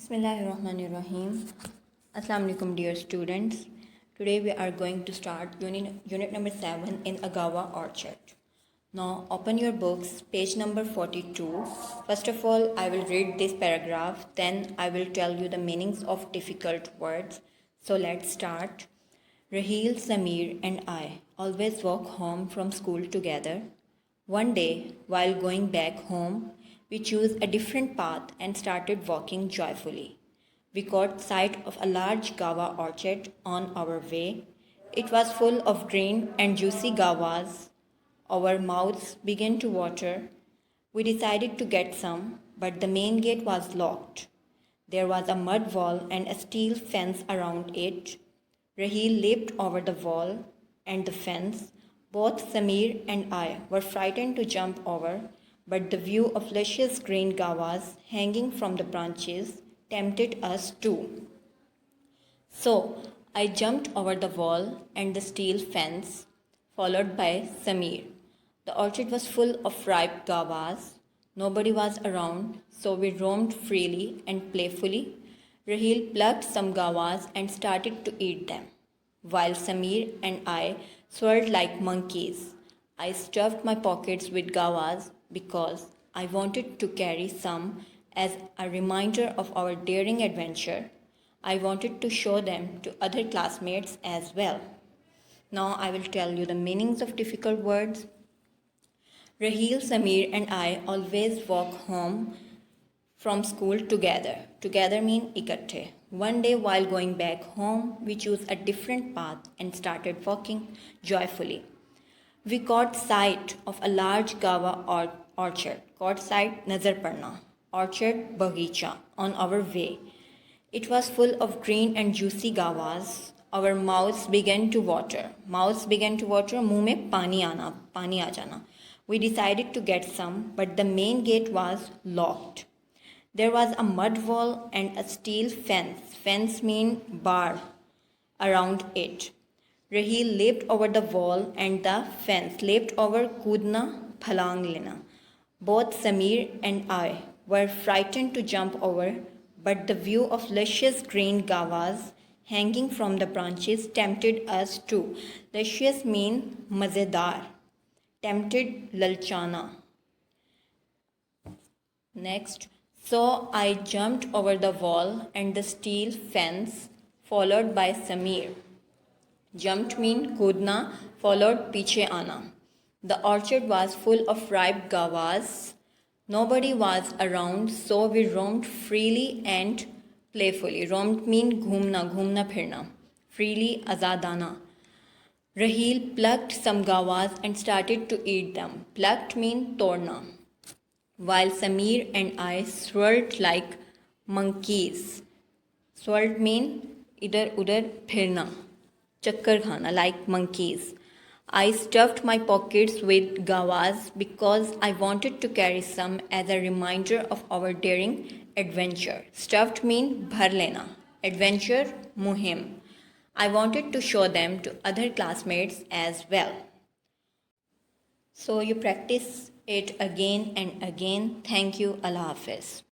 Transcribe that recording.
Bismillahirrahmanirrahim. Assalamu alaikum dear students. Today we are going to start unit number 7 in a guava orchard. Now open your books, page number 42. First of all, I will read this paragraph, then I will tell you the meanings of difficult words. So let's start. Raheel, Samir and I always walk home from school together. One day, while going back home, we chose a different path and started walking joyfully. We caught sight of a large guava orchard on our way. It was full of green and juicy guavas. Our mouths began to water. We decided to get some, but the main gate was locked. There was a mud wall and a steel fence around it. Raheel leaped over the wall and the fence. Both Samir and I were frightened to jump over, but the view of luscious green guavas hanging from the branches tempted us too. So I jumped over the wall and the steel fence, followed by Samir. The orchard was full of ripe guavas. Nobody was around, so we roamed freely and playfully. Raheel plucked some guavas and started to eat them, while Samir and I swirled like monkeys. I stuffed my pockets with guavas because I wanted to carry some as a reminder of our daring adventure. I wanted to show them to other classmates as well. Now I will tell you the meanings of difficult words. Raheel, Samir and I always walk home from school together. Together mean ikatte. One day while going back home, we chose a different path and started walking joyfully. We caught sight of a large guava orchard. Caught sight nazar padna. Orchard bagicha on our way. It was full of green and juicy guavas. Our mouths began to water. Mouths began to water. मुंह में पानी आ जाना. We decided to get some, but the main gate was locked. There was a mud wall and a steel fence. Fence mean bar around it. Raheel leaped over the wall and the fence. Leaped over kudna phalang lena. Both Samir and I were frightened to jump over, but the view of luscious green guavas hanging from the branches tempted us too. Luscious mean mazedar. Tempted lalchana. Next. So I jumped over the wall and the steel fence, followed by Samir. Jumped mean kudna, followed piche ana. The orchard was full of ripe guavas. Nobody was around, so we roamed freely and playfully. Roamed mean ghumna phirna. Freely azadana. Raheel plucked some guavas and started to eat them. Plucked mean torna. While Samir and I swirled like monkeys. Swirled mean idhar udhar phirna, chakkar khana like monkeys. I stuffed my pockets with guavas because I wanted to carry some as a reminder of our daring adventure. Stuffed mean bhar lena. Adventure muhim. I wanted to show them to other classmates as well. So you practice it again and again. Thank you. Allah Hafiz.